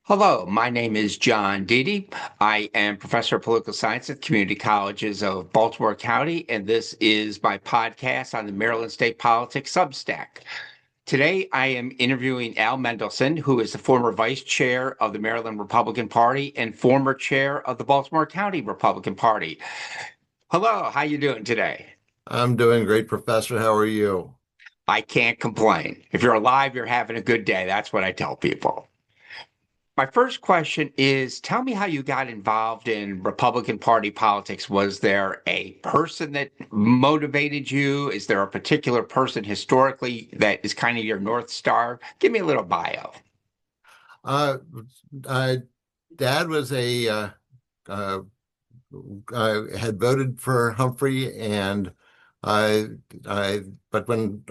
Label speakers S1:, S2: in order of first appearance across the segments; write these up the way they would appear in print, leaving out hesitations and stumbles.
S1: Hello, my name is John Deedy. I am professor of political science at the community colleges of Baltimore County, and this is my podcast on the Maryland State Politics Substack. Today, I am interviewing Al Mendelsohn, who is the former vice chair of the Maryland Republican Party and former chair of the Baltimore County Republican Party. Hello, how you doing today?
S2: I'm doing great, Professor. How are you?
S1: I can't complain. If you're alive, you're having a good day. That's what I tell people. My first question is, tell me how you got involved in Republican Party politics. Was there a person that motivated you? Is there a particular person historically that is kind of your North Star? Give me a little bio.
S2: Uh, uh, Dad was uh, had voted for Humphrey, and I, but when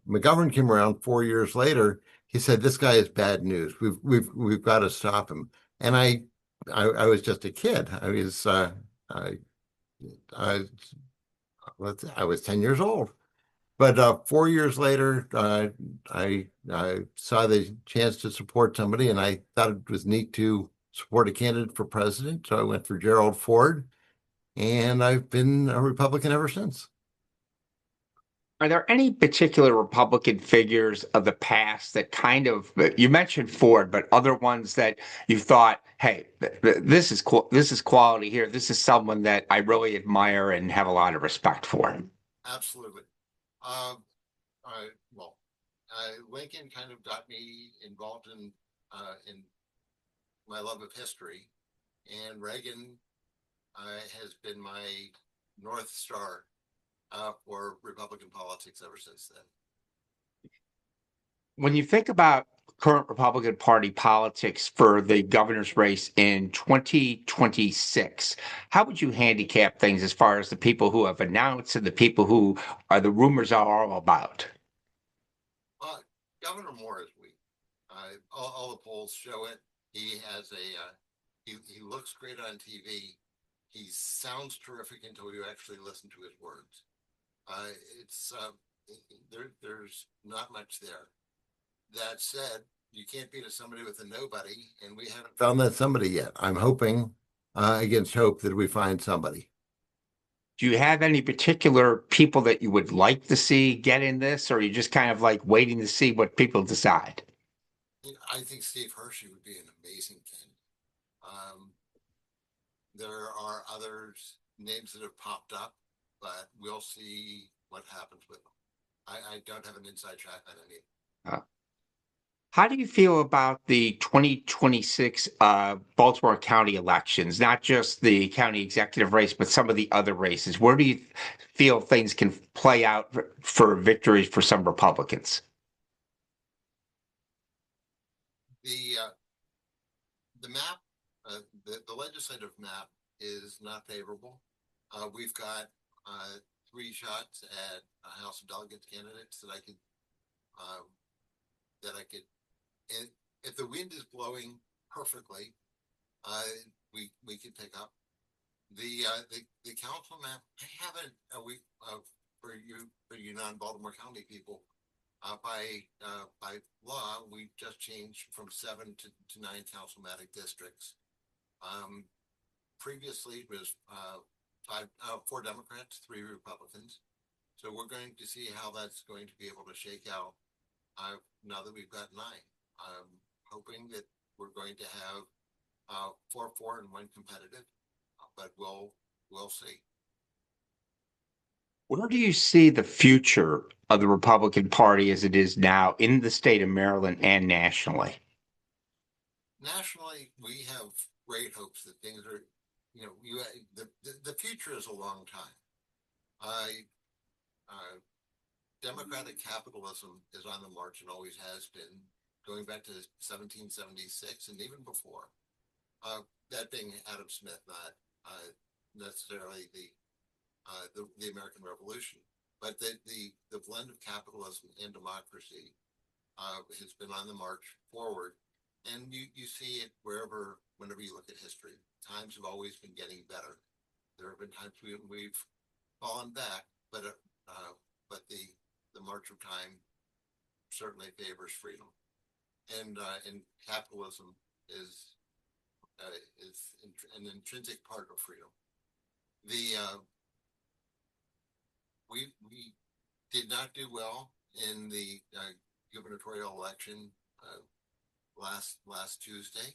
S2: McGovern came around 4 years later, he said, "This guy is bad news. We've got to stop him." And I was just a kid. I, I, I was 10 years old. But 4 years later, I saw the chance to support somebody, and I thought it was neat to support a candidate for president. So I went for Gerald Ford, and I've been a Republican ever since.
S1: Are there any particular Republican figures of the past that kind of, you mentioned Ford, but other ones that you thought, hey, this is cool, this is quality here. This is someone that I really admire and have a lot of respect for.
S2: Absolutely. Well, Lincoln kind of got me involved in my love of history, and Reagan has been my North Star for Republican politics ever since then.
S1: When you think about current Republican Party politics for the governor's race in 2026, how would you handicap things as far as the people who have announced and the people who are the rumors are all about?
S2: Uh, Governor Moore is weak. All the polls show it. He looks great on TV. He sounds terrific until you actually listen to his words. Uh, it's there's not much there. That said, you can't beat somebody with a nobody, and we haven't found that somebody yet. I'm hoping against hope that we find somebody.
S1: Do you have any particular people that you would like to see get in this, or are you just kind of like waiting to see what people decide?
S2: I think Steve Hershey would be an amazing candidate. Um, there are others names that have popped up, but we'll see what happens with them. I don't have an inside track on any.
S1: Uh, How do you feel about the 2026 Baltimore County elections, not just the county executive race, but some of the other races? Where do you feel things can play out for victories for some Republicans?
S2: The the map, the legislative map is not favorable. We've got three shots at House of Delegates candidates um, that I could, and if the wind is blowing perfectly, uh, we could pick up the council map. I haven't for you non-Baltimore County people. By law, we just changed from seven to nine councilmatic districts. Um, Previously, it was four Democrats, three Republicans. So we're going to see how that's going to be able to shake out now that we've got nine. I'm hoping that we're going to have four, and one competitive, but we'll see.
S1: Where do you see the future of the Republican Party as it is now in the state of Maryland and nationally?
S2: Nationally, we have great hopes that things are, the future is a long time. I Democratic capitalism is on the march and always has been, going back to 1776 and even before. That being Adam Smith, not necessarily the American Revolution, but the blend of capitalism and democracy has been on the march forward, and you see it whenever you look at history. Times have always been getting better. There have been times we've fallen back, but the march of time certainly favors freedom, and capitalism is an intrinsic part of freedom. The we did not do well in the gubernatorial election last Tuesday,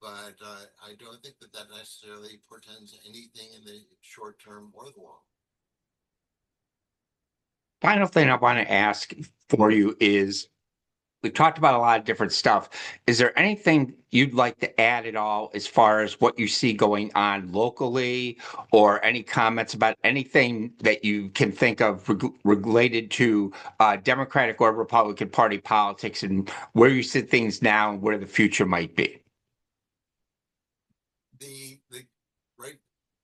S2: but I don't think that necessarily portends anything in the short term or the long.
S1: Final thing I want to ask for you is we've talked about a lot of different stuff. Is there anything you'd like to add at all as far as what you see going on locally, or any comments about anything that you can think of related to Democratic or Republican Party politics and where you see things now and where the future might be?
S2: The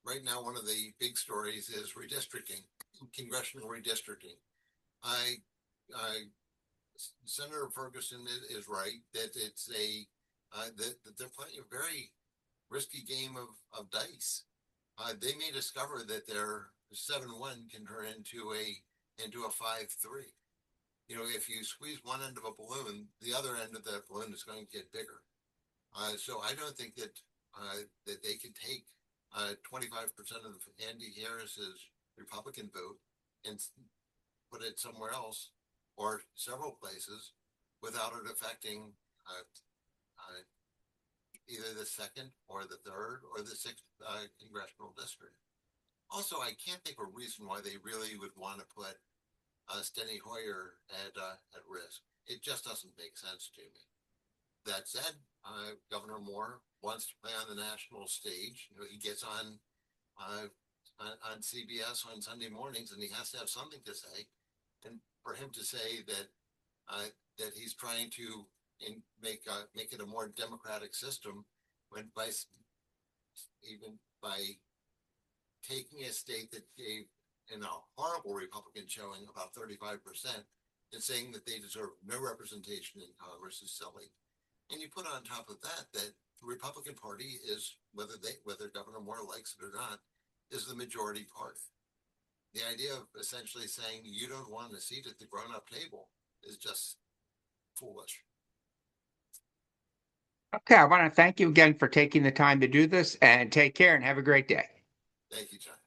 S2: right now, one of the big stories is redistricting, congressional redistricting. I Senator Ferguson is right that it's that they're playing a very risky game of dice. They may discover that their 7-1 can turn into a 5-3. You know, if you squeeze one end of a balloon, the other end of that balloon is going to get bigger. So I don't think that that they can take 25% of Andy Harris's Republican vote and put it somewhere else or several places without it affecting either the second or the third or the sixth congressional district. Also, I can't think of a reason why they really would want to put Steny Hoyer at risk. It just doesn't make sense to me. That said, Governor Moore wants to play on the national stage. You know, he gets on CBS on Sunday mornings, and he has to have something to say. And for him to say that he's trying to make it a more democratic system, when even by taking a state that gave in a horrible Republican showing about 35% and saying that they deserve no representation in Congress is silly. And you put on top of that the Republican Party is, whether Governor Moore likes it or not, is the majority party. The idea of essentially saying you don't want a seat at the grown-up table is just foolish.
S1: Okay, I want to thank you again for taking the time to do this, and take care and have a great day.
S2: Thank you, John.